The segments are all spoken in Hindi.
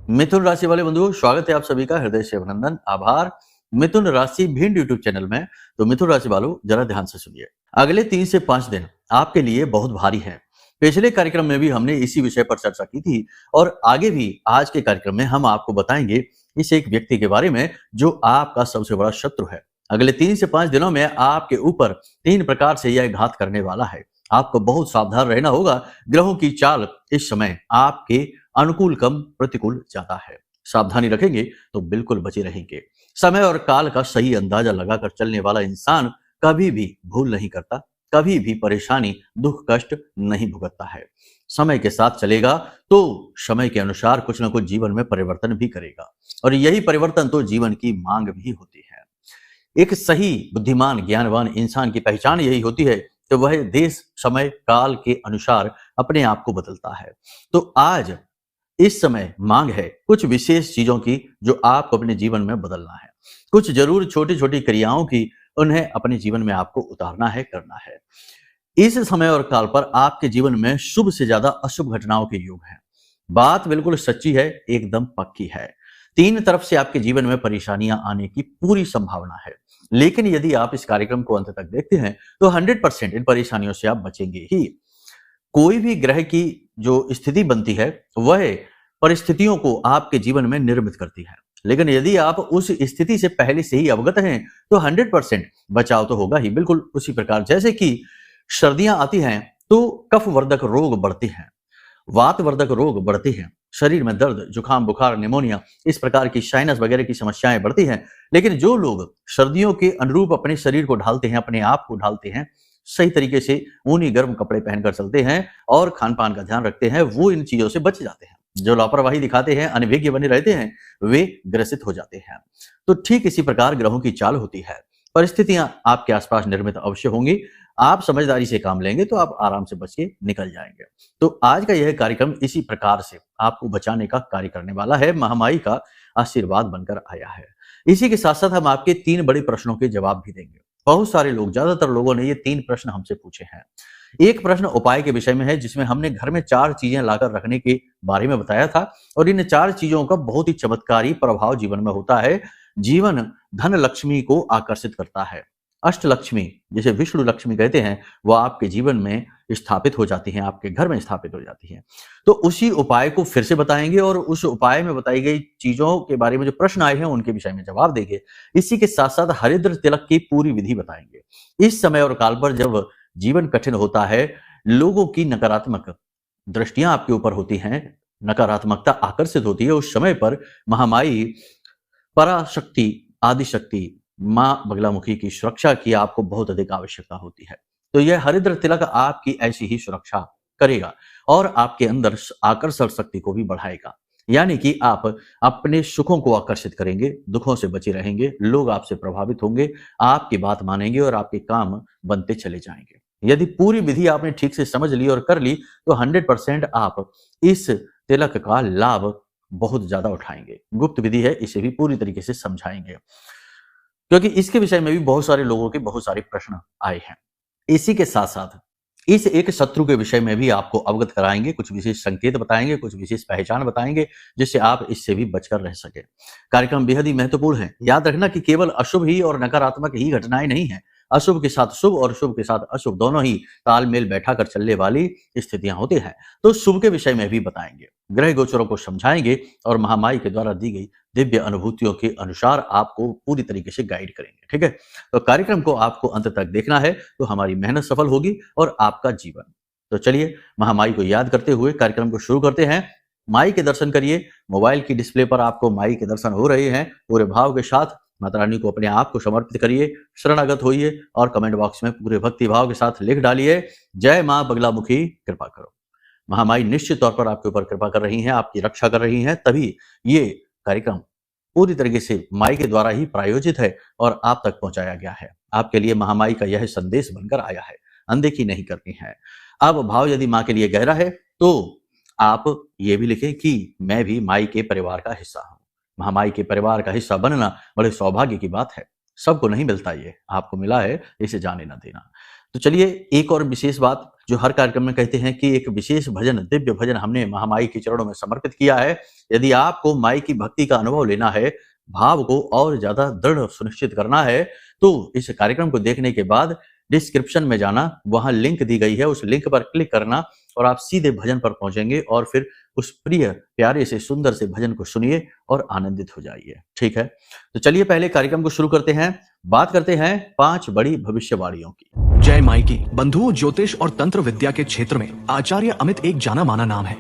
मिथुन राशि वाले बंधुओं, स्वागत है आप सभी का हृदय से अभिनंदन, आभार। मिथुन राशि भिंड यूट्यूब चैनल में। तो मिथुन राशि वालों, जरा ध्यान से सुनिए। अगले 3 से 5 दिन आपके लिए बहुत भारी है। पिछले कार्यक्रम में भी हमने इसी विषय पर चर्चा की थी और आगे भी आज के कार्यक्रम में हम आपको बताएंगे इस एक व्यक्ति के बारे में जो आपका सबसे बड़ा शत्रु है। अगले 3 से 5 दिनों में आपके ऊपर 3 प्रकार से यह घात करने वाला है। आपको बहुत सावधान रहना होगा। ग्रहों की चाल इस समय आपके अनुकूल कम प्रतिकूल ज्यादा है। सावधानी रखेंगे तो बिल्कुल बचे रहेंगे। समय और काल का सही अंदाजा लगाकर चलने वाला इंसान कभी भी भूल नहीं करता, कभी भी परेशानी दुख कष्ट नहीं भुगतता है। समय के साथ चलेगा तो समय के अनुसार कुछ ना कुछ जीवन में परिवर्तन भी करेगा और यही परिवर्तन तो जीवन की मांग भी होती है। एक सही बुद्धिमान ज्ञानवान इंसान की पहचान यही होती है कि वह देश समय काल के अनुसार अपने आप को बदलता है। तो आज इस समय मांग है कुछ विशेष चीजों की जो आपको अपने जीवन में बदलना है। कुछ जरूर छोटी छोटी क्रियाओं की उन्हें अपने जीवन में आपको उतारना है, करना है। इस समय और काल पर आपके जीवन में शुभ से ज्यादा अशुभ घटनाओं के योग हैं। बात बिल्कुल सच्ची है, एकदम पक्की है। 3 तरफ से आपके जीवन में परेशानियां आने की पूरी संभावना है। लेकिन यदि आप इस कार्यक्रम को अंत तक देखते हैं तो 100% इन परेशानियों से आप बचेंगे ही। कोई भी ग्रह की जो स्थिति बनती है वह परिस्थितियों को आपके जीवन में निर्मित करती है। लेकिन यदि आप उस स्थिति से पहले से ही अवगत हैं तो 100% बचाव तो होगा ही। बिल्कुल उसी प्रकार जैसे कि सर्दियां आती हैं तो कफ वर्धक रोग बढ़ते हैं, वात वर्धक रोग बढ़ते हैं, शरीर में दर्द जुकाम बुखार निमोनिया इस प्रकार की साइनस वगैरह की समस्याएं बढ़ती हैं। लेकिन जो लोग सर्दियों के अनुरूप अपने शरीर को ढालते हैं, अपने आप को ढालते हैं, सही तरीके से ऊनी गर्म कपड़े पहनकर चलते हैं और खान पान का ध्यान रखते हैं, वो इन चीजों से बच जाते हैं। जो लापरवाही दिखाते हैं, अनभिज्ञ बने रहते हैं, वे ग्रसित हो जाते हैं। तो ठीक इसी प्रकार ग्रहों की चाल होती है। परिस्थितियां आपके आसपास निर्मित अवश्य होंगी। आप समझदारी से काम लेंगे तो आप आराम से बच के निकल जाएंगे। तो आज का यह कार्यक्रम इसी प्रकार से आपको बचाने का कार्य करने वाला है। महामाई का आशीर्वाद बनकर आया है। इसी के साथ साथ हम आपके 3 बड़े प्रश्नों के जवाब भी देंगे। बहुत सारे लोग, ज्यादातर लोगों ने ये 3 प्रश्न हमसे पूछे हैं। एक प्रश्न उपाय के विषय में है जिसमें हमने घर में 4 चीजें लाकर रखने के बारे में बताया था और इन 4 चीजों का बहुत ही चमत्कारी प्रभाव जीवन में होता है। जीवन धन लक्ष्मी को आकर्षित करता है। अष्ट लक्ष्मी, जिसे विष्णु लक्ष्मी कहते हैं, वह आपके जीवन में स्थापित हो जाती हैं, आपके घर में स्थापित हो जाती हैं। तो उसी उपाय को फिर से बताएंगे और उस उपाय में बताई गई चीजों के बारे में जो प्रश्न आए हैं उनके विषय में जवाब देंगे। इसी के साथ साथ हरिद्र तिलक की पूरी विधि बताएंगे। इस समय और काल पर जब जीवन कठिन होता है, लोगों की नकारात्मक दृष्टियां आपके ऊपर होती हैं, नकारात्मकता आकर्षित होती है, उस समय पर महामाई पराशक्ति आदिशक्ति मां बगलामुखी की सुरक्षा की आपको बहुत अधिक आवश्यकता होती है। तो यह हरिद्र तिलक आपकी ऐसी ही सुरक्षा करेगा और आपके अंदर आकर्षण शक्ति को भी बढ़ाएगा। यानी कि आप अपने सुखों को आकर्षित करेंगे, दुखों से बचे रहेंगे, लोग आपसे प्रभावित होंगे, आपकी बात मानेंगे और आपके काम बनते चले जाएंगे। यदि पूरी विधि आपने ठीक से समझ ली और कर ली तो 100% आप इस तिलक का लाभ बहुत ज्यादा उठाएंगे। गुप्त विधि है, इसे भी पूरी तरीके से समझाएंगे क्योंकि इसके विषय में भी बहुत सारे लोगों के बहुत सारे प्रश्न आए हैं। इसी के साथ साथ इस एक शत्रु के विषय में भी आपको अवगत कराएंगे, कुछ विशेष संकेत बताएंगे, कुछ विशेष पहचान बताएंगे जिससे आप इससे भी बचकर रह सके। कार्यक्रम बेहद ही महत्वपूर्ण है। याद रखना कि केवल अशुभ ही और नकारात्मक ही घटनाएं नहीं है। अशुभ के साथ शुभ और शुभ के साथ अशुभ दोनों ही तालमेल बैठा कर चलने वाली स्थितियां होती हैं। तो शुभ के विषय में भी बताएंगे, ग्रह गोचरों को समझाएंगे और महामाई के द्वारा दी गई दिव्य अनुभूतियों के अनुसार आपको पूरी तरीके से गाइड करेंगे। ठीक है, तो कार्यक्रम को आपको अंत तक देखना है तो हमारी मेहनत सफल होगी और आपका जीवन। तो चलिए महामाई को याद करते हुए कार्यक्रम को शुरू करते हैं। माई के दर्शन करिए। मोबाइल की डिस्प्ले पर आपको माई के दर्शन हो रहे हैं। पूरे भाव के साथ माता रानी को अपने आप को समर्पित करिए, शरणागत होइए और कमेंट बॉक्स में पूरे भक्ति भाव के साथ लिख डालिए, जय मां बगलामुखी कृपा करो। महामाई निश्चित तौर पर आपके ऊपर कृपा कर रही हैं, आपकी रक्षा कर रही हैं, तभी ये कार्यक्रम पूरी तरीके से माई के द्वारा ही प्रायोजित है और आप तक पहुंचाया गया है। आपके लिए महामाई का यह संदेश बनकर आया है, अनदेखी नहीं करनी है। अब भाव यदि मां के लिए गहरा है तो आप ये भी लिखें कि मैं भी माई के परिवार का हिस्सा हूं। महामाई के परिवार का हिस्सा बनना बड़े सौभाग्य की बात है। सबको नहीं मिलता, ये आपको मिला है, इसे जाने ना देना। तो चलिए एक और विशेष बात जो हर कार्यक्रम में कहते हैं कि एक विशेष भजन, दिव्य भजन हमने महामाई के चरणों में समर्पित किया है। यदि आपको माई की भक्ति का अनुभव लेना है, भाव को और ज्यादा दृढ़ सुनिश्चित करना है, तो इस कार्यक्रम को देखने के बाद डिस्क्रिप्शन में जाना, वहां लिंक दी गई है, उस लिंक पर क्लिक करना और आप सीधे भजन पर पहुंचेंगे और फिर उस प्रिय प्यारे से सुंदर से भजन को सुनिए और आनंदित हो जाइए। ठीक है, तो चलिए पहले कार्यक्रम को शुरू करते हैं। बात करते हैं 5 बड़ी भविष्यवाणियों की। जय माई की। बंधुओं, ज्योतिष और तंत्र विद्या के क्षेत्र में आचार्य अमित एक जाना माना नाम है।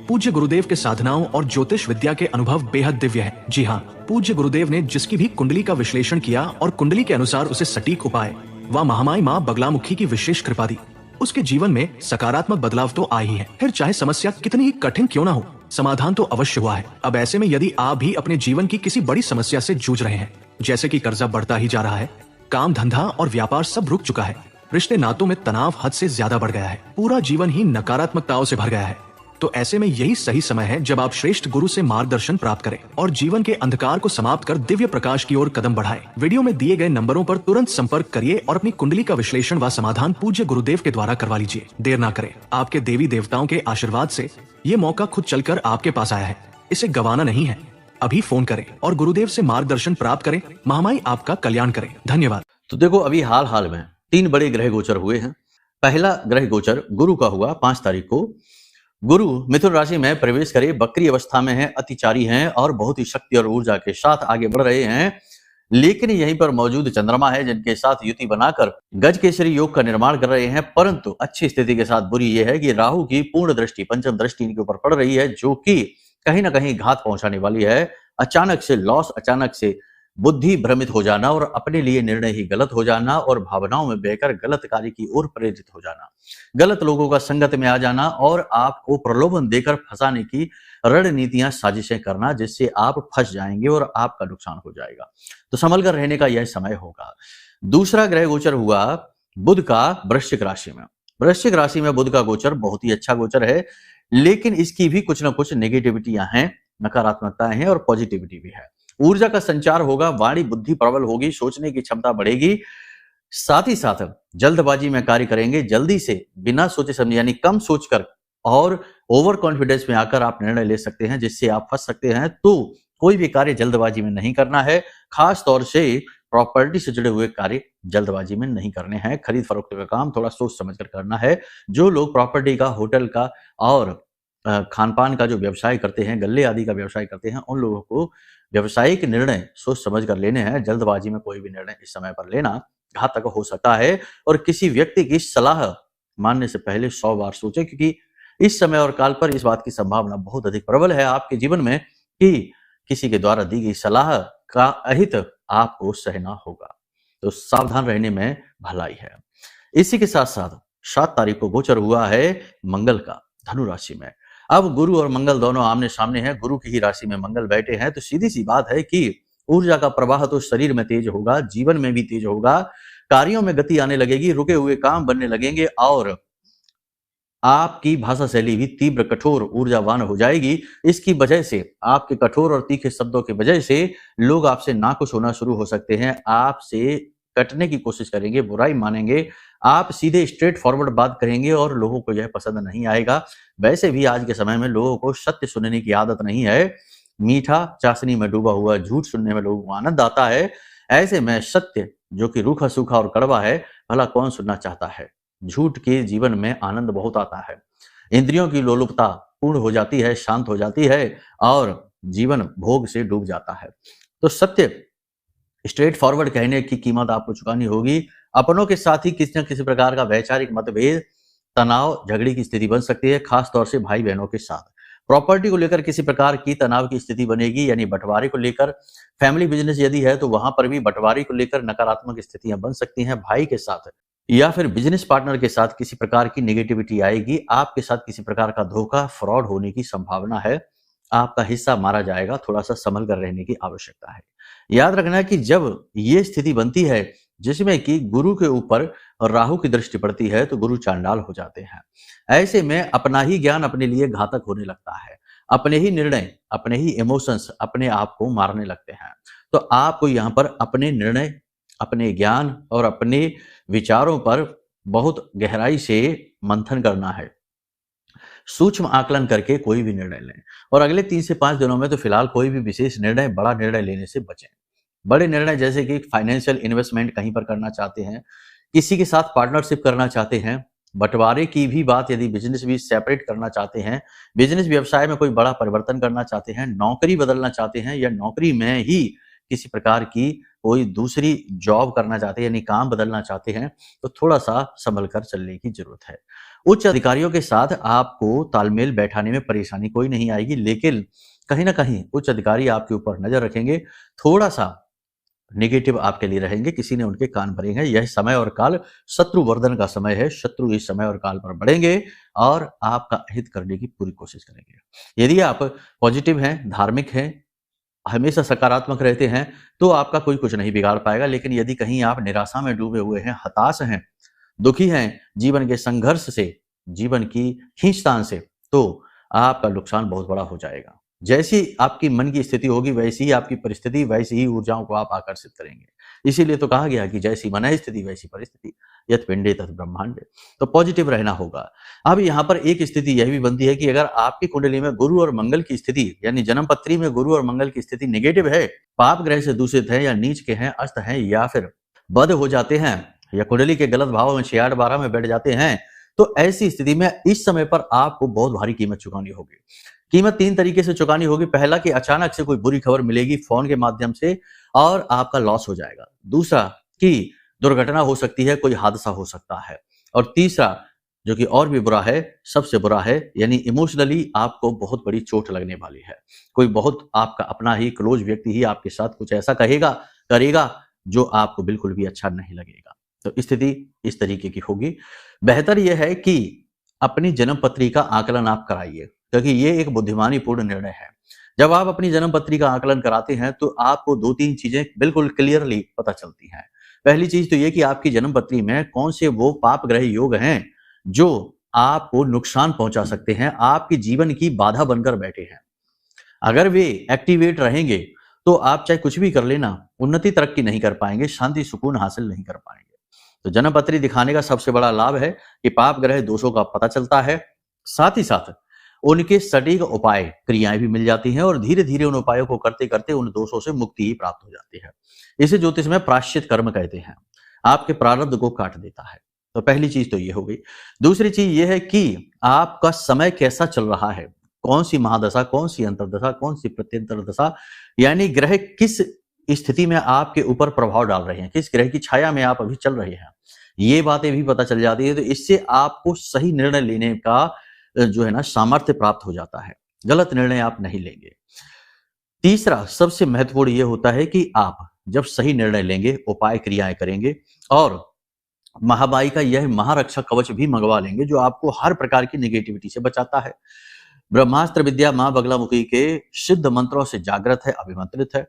पूज्य गुरुदेव के साधनाओं और ज्योतिष विद्या के अनुभव बेहद दिव्य है। जी हाँ, पूज्य गुरुदेव ने जिसकी भी कुंडली का विश्लेषण किया और कुंडली के अनुसार उसे सटीक उपाय व महामाई माँ बगलामुखी की विशेष कृपा दी, उसके जीवन में सकारात्मक बदलाव तो आ ही है। फिर चाहे समस्या कितनी ही कठिन क्यों ना हो, समाधान तो अवश्य हुआ है। अब ऐसे में यदि आप भी अपने जीवन की किसी बड़ी समस्या से जूझ रहे हैं, जैसे कि कर्जा बढ़ता ही जा रहा है, काम धंधा और व्यापार सब रुक चुका है, रिश्ते नातों में तनाव हद से ज्यादा बढ़ गया है, पूरा जीवन ही नकारात्मकताओं से भर गया है, तो ऐसे में यही सही समय है जब आप श्रेष्ठ गुरु से मार्गदर्शन प्राप्त करें और जीवन के अंधकार को समाप्त कर दिव्य प्रकाश की ओर कदम बढ़ाएं। वीडियो में दिए गए नंबरों पर तुरंत संपर्क करिए और अपनी कुंडली का विश्लेषण व समाधान पूज्य गुरुदेव के द्वारा करवा लीजिए। देर ना करें, आपके देवी देवताओं के आशीर्वाद से ये मौका खुद चलकर आपके पास आया है, इसे गंवाना नहीं है। अभी फोन करें और गुरुदेव से मार्गदर्शन प्राप्त करें। महामाई आपका कल्याण करें। धन्यवाद। तो देखो, अभी हाल में 3 बड़े ग्रह गोचर हुए हैं। पहला ग्रह गोचर गुरु का हुआ 5 तारीख को। गुरु मिथुन राशि में प्रवेश करे, वक्री अवस्था में है, अतिचारी हैं और बहुत ही शक्ति और ऊर्जा के साथ आगे बढ़ रहे हैं। लेकिन यहीं पर मौजूद चंद्रमा है जिनके साथ युति बनाकर गज केसरी योग का निर्माण कर रहे हैं। परंतु अच्छी स्थिति के साथ बुरी यह है कि राहु की पूर्ण दृष्टि, पंचम दृष्टि इनके ऊपर पड़ रही है, जो कि कहीं ना कहीं घात पहुंचाने वाली है। अचानक से लॉस, अचानक से बुद्धि भ्रमित हो जाना और अपने लिए निर्णय ही गलत हो जाना और भावनाओं में बहकर गलत कार्य की ओर प्रेरित हो जाना, गलत लोगों का संगत में आ जाना और आपको प्रलोभन देकर फंसाने की रणनीतियां, साजिशें करना, जिससे आप फंस जाएंगे और आपका नुकसान हो जाएगा। तो संभल कर रहने का यह समय होगा। दूसरा ग्रह गोचर हुआ बुध का वृश्चिक राशि में। वृश्चिक राशि में बुध का गोचर बहुत ही अच्छा गोचर है, लेकिन इसकी भी कुछ ना कुछ नेगेटिविटियां हैं, नकारात्मकताएं हैं और पॉजिटिविटी भी है। ऊर्जा का संचार होगा, वाणी बुद्धि प्रबल होगी, सोचने की क्षमता बढ़ेगी। साथ ही साथ जल्दबाजी में कार्य करेंगे, जल्दी से बिना सोचे समझे यानी कम सोचकर और ओवर कॉन्फिडेंस में आकर आप निर्णय ले सकते हैं, जिससे आप फंस सकते हैं। तो कोई भी कार्य जल्दबाजी में नहीं करना है, खास तौर से प्रॉपर्टी से जुड़े हुए कार्य जल्दबाजी में नहीं करने हैं। खरीद फरोख्त का काम थोड़ा सोच समझ कर करना है। जो लोग प्रॉपर्टी का, होटल का और खान पान का जो व्यवसाय करते हैं, गल्ले आदि का व्यवसाय करते हैं, उन लोगों को व्यवसायिक निर्णय सोच समझ कर लेने हैं। जल्दबाजी में कोई भी निर्णय इस समय पर लेना घातक हो सकता है और किसी व्यक्ति की सलाह मानने से पहले 100 बार सोचें, क्योंकि इस समय और काल पर इस बात की संभावना बहुत अधिक प्रबल है आपके जीवन में कि किसी के द्वारा दी गई सलाह का अहित आपको सहना होगा। तो सावधान रहने में भलाई है। इसी के साथ साथ 7 तारीख को गोचर हुआ है मंगल का धनु राशि में। अब गुरु और मंगल दोनों आमने सामने हैं। गुरु की ही राशि में मंगल बैठे हैं, तो सीधी सी बात है कि ऊर्जा का प्रवाह तो शरीर में तेज होगा, जीवन में भी तेज होगा, कार्यों में गति आने लगेगी, रुके हुए काम बनने लगेंगे और आपकी भाषा शैली भी तीव्र, कठोर, ऊर्जावान हो जाएगी। इसकी वजह से, आपके कठोर और तीखे शब्दों की वजह से लोग आपसे नाखुश होना शुरू हो सकते हैं, आपसे कटने की कोशिश करेंगे, बुराई मानेंगे, आप सीधे स्ट्रेट फॉरवर्ड बात करेंगे और लोगों को यह पसंद नहीं आएगा। वैसे भी आज के समय में लोगों को सत्य सुनने की आदत नहीं है। मीठा चाशनी में डूबा हुआ झूठ सुनने में लोगों को आनंद आता है। ऐसे में सत्य जो कि रूखा सूखा और कड़वा है, भला कौन सुनना चाहता है। झूठ के जीवन में आनंद बहुत आता है, इंद्रियों की लोलुपता पूर्ण हो जाती है, शांत हो जाती है और जीवन भोग से डूब जाता है। तो सत्य, स्ट्रेट फॉरवर्ड कहने की कीमत आपको चुकानी होगी। अपनों के साथ ही किसी न किसी प्रकार का वैचारिक मतभेद, तनाव, झगड़े की स्थिति बन सकती है, खास तौर से भाई बहनों के साथ। प्रॉपर्टी को लेकर किसी प्रकार की तनाव की स्थिति बनेगी, यानी बंटवारे को लेकर। फैमिली बिजनेस यदि है तो वहां पर भी बंटवारे को लेकर नकारात्मक स्थितियां बन सकती हैं। भाई के साथ या फिर बिजनेस पार्टनर के साथ किसी प्रकार की नेगेटिविटी आएगी। आपके साथ किसी प्रकार का धोखा, फ्रॉड होने की संभावना है। आपका हिस्सा मारा जाएगा, थोड़ा सा संभल कर रहने की आवश्यकता है। याद रखना है कि जब ये स्थिति बनती है जिसमें कि गुरु के ऊपर राहु की दृष्टि पड़ती है, तो गुरु चांडाल हो जाते हैं। ऐसे में अपना ही ज्ञान अपने लिए घातक होने लगता है, अपने ही निर्णय, अपने ही इमोशंस अपने आप को मारने लगते हैं। तो आपको यहाँ पर अपने निर्णय, अपने ज्ञान और अपने विचारों पर बहुत गहराई से मंथन करना है, सूक्ष्म आकलन करके कोई भी निर्णय लें। और अगले 3 से 5 दिनों में तो फिलहाल कोई भी विशेष निर्णय, बड़ा निर्णय लेने से बचें। बड़े निर्णय जैसे कि फाइनेंशियल इन्वेस्टमेंट कहीं पर करना चाहते हैं, किसी के साथ पार्टनरशिप करना चाहते हैं, बंटवारे की भी बात, यदि बिजनेस भी सेपरेट करना चाहते हैं, बिजनेस व्यवसाय में कोई बड़ा परिवर्तन करना चाहते हैं, नौकरी बदलना चाहते हैं या नौकरी में ही किसी प्रकार की कोई दूसरी जॉब करना चाहते हैं यानी काम बदलना चाहते हैं, तो थोड़ा-सा संभल कर चलने की ज़रूरत है। उच्च अधिकारियों के साथ आपको तालमेल बैठाने में परेशानी कोई नहीं आएगी, लेकिन कहीं न कहीं उच्च अधिकारी आपके ऊपर नज़र रखेंगे, थोड़ा-सा नेगेटिव आपके लिए रहेंगे, किसी ने उनके कान भरे हैं। यह समय और काल शत्रुवर्धन का समय है, शत्रु इस समय और काल पर बढ़ेंगे और आपका हित करने की पूरी कोशिश करेंगे। यदि आप पॉजिटिव हैं, धार्मिक हैं, हमेशा सकारात्मक रहते हैं, तो आपका कोई कुछ नहीं बिगाड़ पाएगा। लेकिन यदि कहीं आप निराशा में डूबे हुए हैं, हताश हैं, दुखी हैं, जीवन के संघर्ष से, जीवन की खींचतान से, तो आपका नुकसान बहुत बड़ा हो जाएगा। जैसी आपकी मन की स्थिति होगी, वैसी ही आपकी परिस्थिति, वैसी ही ऊर्जाओं को आप आकर्षित करेंगे। इसीलिए तो कहा गया कि जैसी मन स्थिति वैसी परिस्थिति, यत् पिंडे तत् ब्रह्मांडे। तो पॉजिटिव रहना होगा। अब यहाँ पर एक स्थिति यह भी बनती है कि अगर आपकी कुंडली में गुरु और मंगल की स्थिति, यानी जन्म पत्री में गुरु और मंगल की स्थिति नेगेटिव है, पाप ग्रह से दूषित है या नीच के हैं, अस्त हैं या फिर बद हो जाते हैं या कुंडली के गलत भाव में 6, 8, 12 में बैठ जाते हैं, तो ऐसी स्थिति में इस समय पर आपको बहुत भारी कीमत चुकानी होगी। कीमत 3 तरीके से चुकानी होगी। पहला कि अचानक से कोई बुरी खबर मिलेगी फ़ोन के माध्यम से और आपका लॉस हो जाएगा। दूसरा कि दुर्घटना हो सकती है, कोई हादसा हो सकता है। और तीसरा, जो कि और भी बुरा है, सबसे बुरा है, यानी इमोशनली आपको बहुत बड़ी चोट लगने वाली है। कोई बहुत आपका अपना ही क्लोज़ व्यक्ति ही आपके साथ कुछ ऐसा कहेगा, करेगा, जो आपको बिल्कुल भी अच्छा नहीं लगेगा। तो स्थिति इस तरीके की होगी। बेहतर यह है कि अपनी जन्म पत्री का आकलन आप कराइए, क्योंकि ये एक बुद्धिमानीपूर्ण निर्णय है। जब आप अपनी जन्म पत्री का आकलन कराते हैं, तो आपको 2-3 चीज़ें बिल्कुल क्लियरली पता चलती हैं। पहली चीज़ तो ये कि आपकी जन्म पत्री में कौन से वो पाप ग्रह योग हैं, जो आपको नुकसान पहुँचा सकते हैं, आपके जीवन की बाधा बनकर बैठे हैं। अगर वे एक्टिवेट रहेंगे, तो आप चाहे कुछ भी कर लेना, उन्नति तरक्की नहीं कर पाएँगे, शांति सुकून हासिल नहीं कर पाएँगे। तो जन्म पत्री दिखाने का सबसे बड़ा लाभ है कि पाप ग्रह दोषों का पता चलता है, साथ ही साथ उनके सटीक उपाय, क्रियाएं भी मिल जाती हैं और धीरे-धीरे उन उपायों को करते-करते उन दोषों से मुक्ति ही प्राप्त हो जाती है। इसे ज्योतिष में प्रायश्चित कर्म कहते हैं। आपके प्रारब्ध को काट देता है। तो पहली चीज तो ये हो गई। दूसरी चीज ये है कि आपका समय कैसा चल रहा है, कौन सी महादशा, कौन सी अंतर्दशा, कौन सी प्रत्यंतर दशा, यानी ग्रह किस स्थिति में आपके ऊपर प्रभाव डाल रहे हैं, किस ग्रह की छाया में आप अभी चल रहे हैं, ये बातें भी पता चल जाती है। तो इससे आपको सही निर्णय लेने का जो है ना सामर्थ्य प्राप्त हो जाता है, गलत निर्णय आप नहीं लेंगे। तीसरा सबसे महत्वपूर्ण ये होता है कि आप जब सही निर्णय लेंगे, उपाय क्रियाएं करेंगे और महाबाई का यह महारक्षा कवच भी मंगवा लेंगे, जो आपको हर प्रकार की नेगेटिविटी से बचाता है। ब्रह्मास्त्र विद्या मां बगलामुखी के सिद्ध मंत्रों से जागृत है, अभिमंत्रित है।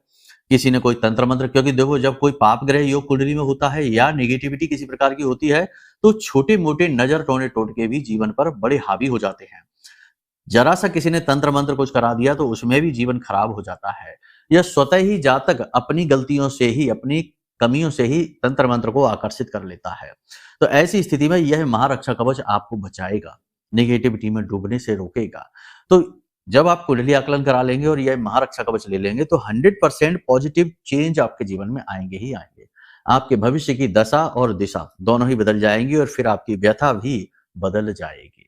किसी ने कोई तंत्र मंत्र, क्योंकि देखो जब कोई पाप ग्रह योग कुंडली में होता है या नेगेटिविटी किसी प्रकार की होती है, तो छोटे मोटे नजर टोने टोटके भी जीवन पर बड़े हावी हो जाते हैं। जरा सा किसी ने तंत्र मंत्र कुछ करा दिया तो उसमें भी जीवन खराब हो जाता है। यह स्वतः ही जातक अपनी गलतियों से ही, अपनी कमियों से ही तंत्र मंत्र को आकर्षित कर लेता है। तो ऐसी स्थिति में यह महारक्षा कवच आपको बचाएगा, नेगेटिविटी में डूबने से रोकेगा। तो जब आप कुंडली आकलन करा लेंगे और यह महारक्षा कवच ले लेंगे, तो 100% पॉजिटिव चेंज आपके जीवन में आएंगे ही आएंगे। आपके भविष्य की दशा और दिशा दोनों ही बदल जाएंगी और फिर आपकी व्यथा भी बदल जाएगी।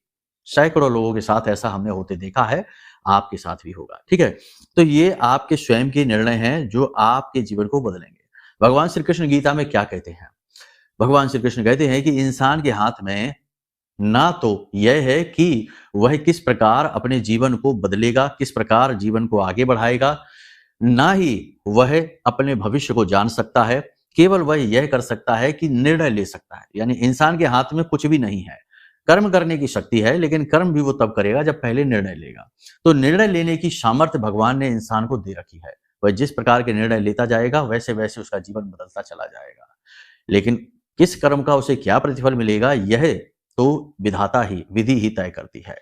सैकड़ों लोगों के साथ ऐसा हमने होते देखा है, आपके साथ भी होगा। ठीक है, तो ये आपके स्वयं के निर्णय हैं जो आपके जीवन को बदलेंगे। भगवान श्री कृष्ण गीता में क्या कहते हैं? भगवान श्री कृष्ण कहते हैं कि इंसान के हाथ में ना तो यह है कि वह किस प्रकार अपने जीवन को बदलेगा, किस प्रकार जीवन को आगे बढ़ाएगा, ना ही वह अपने भविष्य को जान सकता है। केवल वह यह कर सकता है कि निर्णय ले सकता है। यानी इंसान के हाथ में कुछ भी नहीं है। कर्म करने की शक्ति है, लेकिन कर्म भी वो तब करेगा जब पहले निर्णय लेगा। तो निर्णय लेने की सामर्थ्य भगवान ने इंसान को दे रखी है। वह जिस प्रकार के निर्णय लेता जाएगा, वैसे वैसे उसका जीवन बदलता चला जाएगा। लेकिन किस कर्म का उसे क्या प्रतिफल मिलेगा, यह तो विधाता ही, विधि ही तय करती है।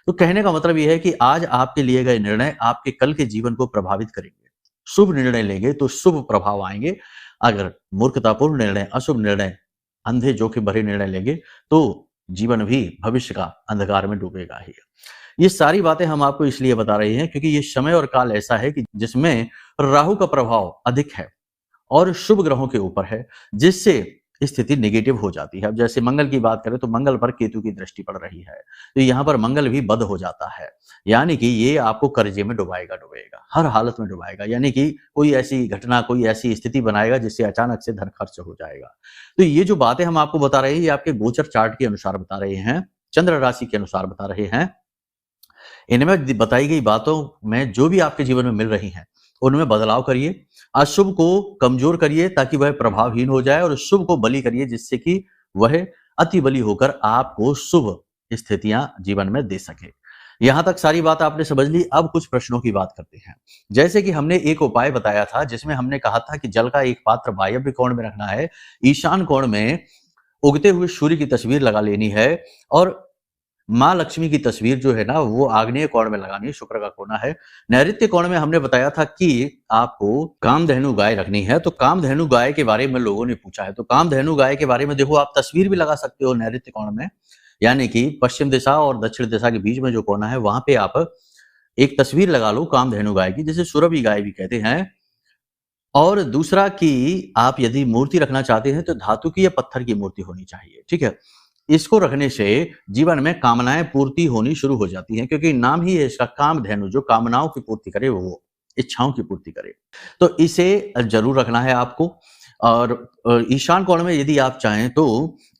तो कहने का मतलब यह है कि आज आपके लिए गए निर्णय आपके कल के जीवन को प्रभावित करेंगे। शुभ निर्णय लेंगे तो शुभ प्रभाव आएंगे। अगर मूर्खतापूर्ण निर्णय, अशुभ निर्णय अंधे जोखिम भरे निर्णय लेंगे तो जीवन भी भविष्य का अंधकार में डूबेगा ही। ये सारी बातें हम आपको इसलिए बता रहे हैं क्योंकि ये समय और काल ऐसा है कि जिसमें राहु का प्रभाव अधिक है और शुभ ग्रहों के ऊपर है, जिससे स्थिति नेगेटिव हो जाती है। अब जैसे मंगल की बात करें तो मंगल पर केतु की दृष्टि पड़ रही है, तो यहाँ पर मंगल भी बद हो जाता है, यानी कि ये आपको कर्जे में डुबाएगा, हर हालत में डुबाएगा, यानी कि कोई ऐसी घटना, कोई ऐसी स्थिति बनाएगा जिससे अचानक से धन खर्च हो जाएगा। तो ये जो बातें हम आपको बता रहे हैं, ये आपके गोचर चार्ट के अनुसार बता रहे हैं, चंद्र राशि के अनुसार बता रहे हैं। इनमें बताई गई बातों में जो भी आपके जीवन में मिल रही हैं, उनमें बदलाव करिए, अशुभ को कमजोर करिए ताकि वह प्रभावहीन हो जाए और शुभ को बली करिए जिससे कि वह अति बली होकर आपको शुभ स्थितियां जीवन में दे सके। यहां तक सारी बात आपने समझ ली। अब कुछ प्रश्नों की बात करते हैं। जैसे कि हमने एक उपाय बताया था जिसमें हमने कहा था कि जल का एक पात्र वायव्य कोण में रखना है, ईशान कोण में उगते हुए सूर्य की तस्वीर लगा लेनी है और माँ लक्ष्मी की तस्वीर जो है ना वो आग्नेय कोण में लगानी है, शुक्र का कोना है। नैऋत्य कोण में हमने बताया था कि आपको कामधेनु गाय रखनी है, तो कामधेनु गाय के बारे में लोगों ने पूछा है, तो कामधेनु गाय के बारे में देखो आप तस्वीर भी लगा सकते हो नैऋत्य कोण में, यानी कि पश्चिम दिशा और दक्षिण दिशा के बीच में जो कोना है वहां पे आप एक तस्वीर लगा लो कामधेनु गाय की, जिसे सुरभि गाय भी कहते हैं। और दूसरा कि आप यदि मूर्ति रखना चाहते हैं तो धातु की या पत्थर की मूर्ति होनी चाहिए, ठीक है। इसको रखने से जीवन में कामनाएं पूर्ति होनी शुरू हो जाती हैं, क्योंकि नाम ही है इसका कामधेनु, जो कामनाओं की पूर्ति करे, वो इच्छाओं की पूर्ति करे। तो इसे जरूर रखना है आपको। और ईशान कोण में यदि आप चाहें तो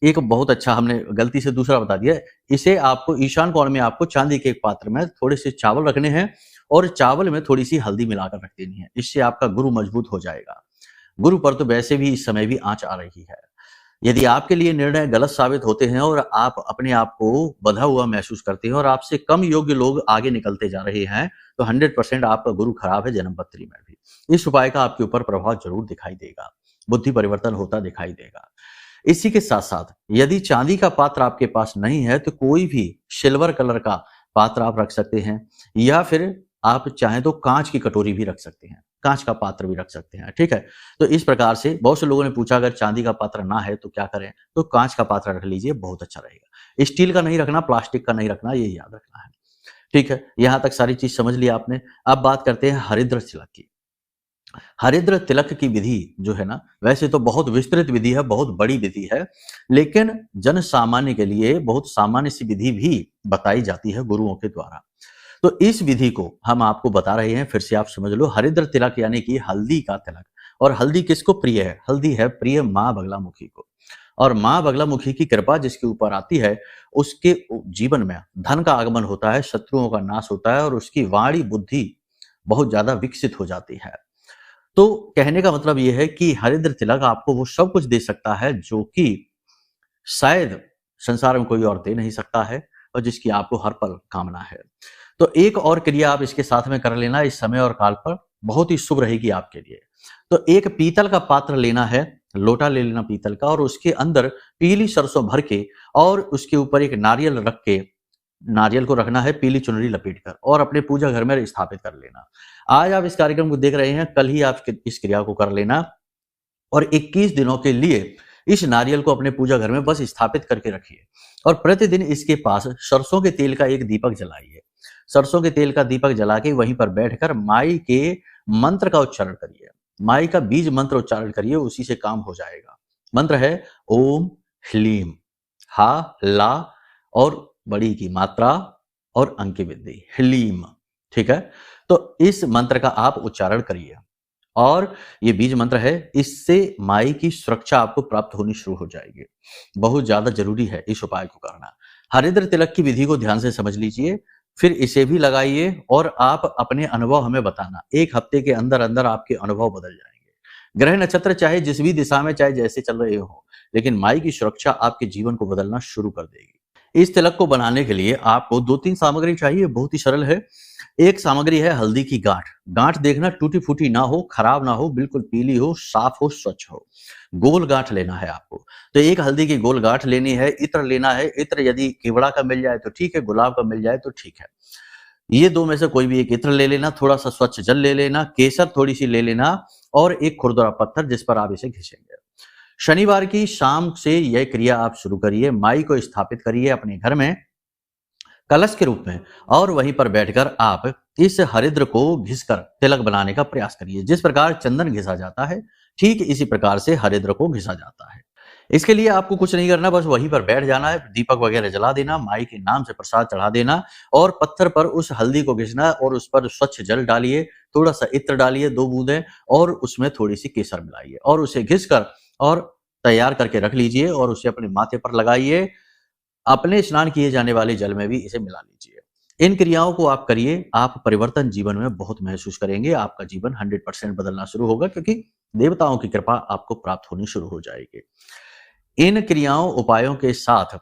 एक बहुत अच्छा, हमने गलती से दूसरा बता दिया, इसे आपको ईशान कोण में आपको चांदी के एक पात्र में थोड़े से चावल रखने हैं और चावल में थोड़ी सी हल्दी मिलाकर रख देनी है। इससे आपका गुरु मजबूत हो जाएगा। गुरु पर तो वैसे भी इस समय भी आंच आ रही है। यदि आपके लिए निर्णय गलत साबित होते हैं और आप अपने आप को बंधा हुआ महसूस करते हैं और आपसे कम योग्य लोग आगे निकलते जा रहे हैं, तो 100% आपका गुरु खराब है जन्मपत्री में भी। इस उपाय का आपके ऊपर प्रभाव जरूर दिखाई देगा, बुद्धि परिवर्तन होता दिखाई देगा। इसी के साथ साथ यदि चांदी का पात्र आपके पास नहीं है तो कोई भी सिल्वर कलर का पात्र आप रख सकते हैं, या फिर आप चाहें तो कांच की कटोरी भी रख सकते हैं, कांच का पात्र भी रख सकते हैं, ठीक है। तो इस प्रकार से बहुत से लोगों ने पूछा अगर चांदी का पात्र ना है तो क्या करें, तो कांच का पात्र रख लीजिए, बहुत अच्छा रहेगा। स्टील का नहीं रखना, प्लास्टिक का नहीं रखना, ये याद रखना है, ठीक है। यहां तक सारी चीज समझ ली आपने। अब बात करते हैं हरिद्र तिलक की। हरिद्र तिलक की विधि जो है ना, वैसे तो बहुत विस्तृत विधि है, बहुत बड़ी विधि है, लेकिन जन सामान्य के लिए बहुत सामान्य सी विधि भी बताई जाती है गुरुओं के द्वारा। तो इस विधि को हम आपको बता रहे हैं, फिर से आप समझ लो। हरिद्र तिलक यानी कि हल्दी का तिलक। और हल्दी किसको प्रिय है? हल्दी है प्रिय माँ बगलामुखी को। और माँ बगलामुखी की कृपा जिसके ऊपर आती है, उसके जीवन में धन का आगमन होता है, शत्रुओं का नाश होता है और उसकी वाणी बुद्धि बहुत ज्यादा विकसित हो जाती है। तो कहने का मतलब यह है कि हरिद्र तिलक आपको वो सब कुछ दे सकता है जो कि शायद संसार में कोई और दे नहीं सकता है और जिसकी आपको हर पल कामना है। तो एक और क्रिया आप इसके साथ में कर लेना, इस समय और काल पर बहुत ही शुभ रहेगी आपके लिए। तो एक पीतल का पात्र लेना है, लोटा ले लेना पीतल का, और उसके अंदर पीली सरसों भर के और उसके ऊपर एक नारियल रख के, नारियल को रखना है पीली चुनरी लपेट कर और अपने पूजा घर में स्थापित कर लेना। आज आप इस कार्यक्रम को देख रहे हैं, कल ही आप इस क्रिया को कर लेना और 21 दिनों के लिए इस नारियल को अपने पूजा घर में बस स्थापित करके रखिए और प्रतिदिन इसके पास सरसों के तेल का एक दीपक जलाइए। सरसों के तेल का दीपक जला के वहीं पर बैठकर माई के मंत्र का उच्चारण करिए, माई का बीज मंत्र उच्चारण करिए, उसी से काम हो जाएगा। मंत्र है ओम ह्लीम, हा ला और बड़ी की मात्रा और अंक की वृद्धि, ह्लीम, ठीक है। तो इस मंत्र का आप उच्चारण करिए और ये बीज मंत्र है, इससे माई की सुरक्षा आपको प्राप्त होनी शुरू हो जाएगी। बहुत ज्यादा जरूरी है इस उपाय को करना। हरिद्र तिलक की विधि को ध्यान से समझ लीजिए, फिर इसे भी लगाइए और आप अपने अनुभव हमें बताना। 1 हफ्ते के अंदर अंदर आपके अनुभव बदल जाएंगे। ग्रह नक्षत्र चाहे जिस भी दिशा में, चाहे जैसे चल रहे हो, लेकिन माई की सुरक्षा आपके जीवन को बदलना शुरू कर देगी। इस तिलक को बनाने के लिए आपको 2-3 सामग्री चाहिए, बहुत ही सरल है। एक सामग्री है हल्दी की गांठ। गांठ देखना टूटी फूटी ना हो, खराब ना हो, बिल्कुल पीली हो, साफ हो, स्वच्छ हो। गोल गांठ लेना है आपको। तो एक हल्दी की गोल गांठ लेनी है। इत्र लेना है। इत्र यदि केवड़ा का मिल जाए तो ठीक है, गुलाब का मिल जाए तो ठीक है। ये 2 में से कोई भी एक इत्र ले लेना। थोड़ा सा स्वच्छ जल ले लेना। केसर थोड़ी सी ले लेना और एक खुरदुरा पत्थर जिस पर आप इसे घिसेंगे। शनिवार की शाम से यह क्रिया आप शुरू करिए। माई को स्थापित करिए अपने घर में कलश के रूप में और वहीं पर बैठकर आप इस हरिद्र को घिसकर तिलक बनाने का प्रयास करिए। जिस प्रकार चंदन घिसा जाता है, ठीक इसी प्रकार से हरिद्र को घिसा जाता है। इसके लिए आपको कुछ नहीं करना, बस वहीं पर बैठ जाना है, दीपक वगैरह जला देना, माई के नाम से प्रसाद चढ़ा देना और पत्थर पर उस हल्दी को घिसना और उस पर स्वच्छ जल डालिए, थोड़ा सा इत्र डालिए 2 बूंदें और उसमें थोड़ी सी केसर मिलाइए और उसे घिसकर और तैयार करके रख लीजिए और उसे अपने माथे पर लगाइए। अपने स्नान किए जाने वाले जल में भी इसे मिला लीजिए। इन क्रियाओं को आप करिए, आप परिवर्तन जीवन में बहुत महसूस करेंगे। आपका जीवन 100% बदलना शुरू होगा क्योंकि देवताओं की कृपा आपको प्राप्त होनी शुरू हो जाएगी। इन क्रियाओं उपायों के साथ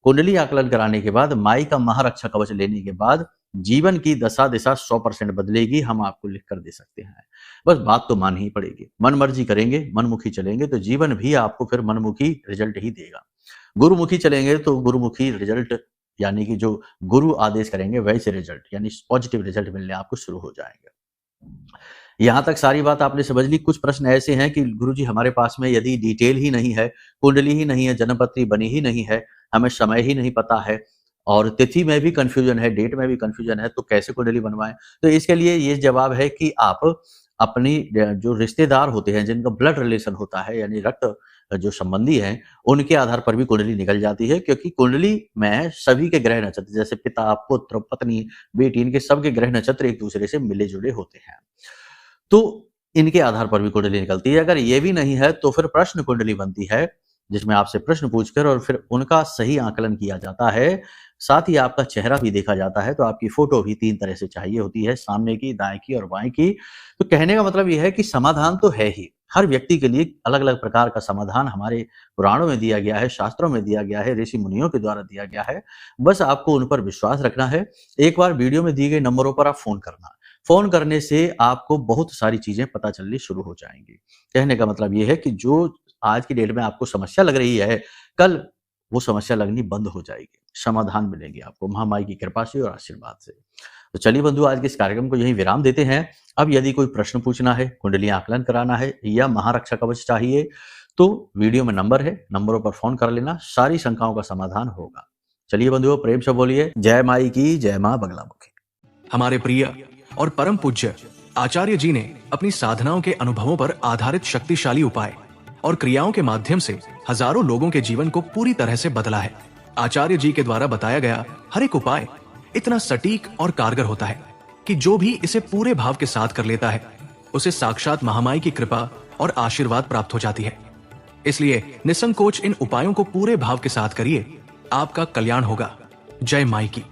कुंडली आकलन कराने के बाद, माई का महारक्षा कवच लेने के बाद जीवन की दशा दिशा 100% बदलेगी। हम आपको लिख कर दे सकते हैं, बस बात तो माननी ही पड़ेगी। मन मर्जी करेंगे, मनमुखी चलेंगे तो जीवन भी आपको फिर मनमुखी रिजल्ट ही देगा। गुरुमुखी चलेंगे तो गुरुमुखी रिजल्ट, यानी कि जो गुरु आदेश करेंगे वैसे रिजल्ट, यानी पॉजिटिव रिजल्ट मिलने आपको शुरू हो जाएंगे। यहाँ तक सारी बात आपने समझ ली। कुछ प्रश्न ऐसे हैं कि गुरुजी हमारे पास में यदि डिटेल ही नहीं है, कुंडली ही नहीं है, जन्मपत्री बनी ही नहीं है, हमें समय ही नहीं पता है और तिथि में भी कंफ्यूजन है, डेट में भी कंफ्यूजन है, तो कैसे कुंडली बनवाएं? तो इसके लिए ये जवाब है कि आप अपनी जो रिश्तेदार होते हैं, जिनका ब्लड रिलेशन होता है, यानी रक्त जो संबंधी हैं, उनके आधार पर भी कुंडली निकल जाती है क्योंकि कुंडली में सभी के ग्रह नक्षत्र, जैसे पिता, पुत्र, पत्नी, बेटी, इनके सबके ग्रह नक्षत्र एक दूसरे से मिले जुले होते हैं, तो इनके आधार पर भी कुंडली निकलती है। अगर ये भी नहीं है तो फिर प्रश्न कुंडली बनती है, जिसमें आपसे प्रश्न पूछकर और फिर उनका सही आकलन किया जाता है। साथ ही आपका चेहरा भी देखा जाता है, तो आपकी फोटो भी 3 तरह से चाहिए होती है, सामने की, दाएं की और बाएं की। तो कहने का मतलब यह है कि समाधान तो है ही, हर व्यक्ति के लिए अलग-अलग प्रकार का समाधान हमारे पुराणों में दिया गया है, शास्त्रों में दिया गया है, ऋषि मुनियों के द्वारा दिया गया है। बस आपको उन पर विश्वास रखना है। एक बार वीडियो में दिए गए नंबरों पर आप फोन करना। फोन करने से आपको बहुत सारी चीजें पता चलनी शुरू हो जाएंगी। कहने का मतलब यह है कि जो आज की डेट में आपको समस्या लग रही है, कल वो समस्या लगनी बंद हो जाएगी, समाधान मिलेंगे आपको महामाई की कृपा से और आशीर्वाद से। तो चलिए बंधु, आज के इस कार्यक्रम को यहीं विराम देते हैं। अब यदि कोई प्रश्न पूछना है, कुंडली आकलन कराना है या महारक्षा कवच चाहिए, तो वीडियो में नंबर है, नंबरों पर फोन कर लेना, सारी शंकाओं का समाधान होगा। चलिए बंधुओं, प्रेम से बोलिए जय माई की, जय मां बगलामुखी। हमारे प्रिय और परम पूज्य आचार्य जी ने अपनी साधनाओं के अनुभवों पर आधारित शक्तिशाली उपाय और क्रियाओं के माध्यम से हजारों लोगों के जीवन को पूरी तरह से बदला है। आचार्य जी के द्वारा बताया गया हर एक उपाय इतना सटीक और कारगर होता है कि जो भी इसे पूरे भाव के साथ कर लेता है, उसे साक्षात महामाई की कृपा और आशीर्वाद प्राप्त हो जाती है। इसलिए निसंकोच इन उपायों को पूरे भाव के साथ करिए, आपका कल्याण होगा। जय माई की।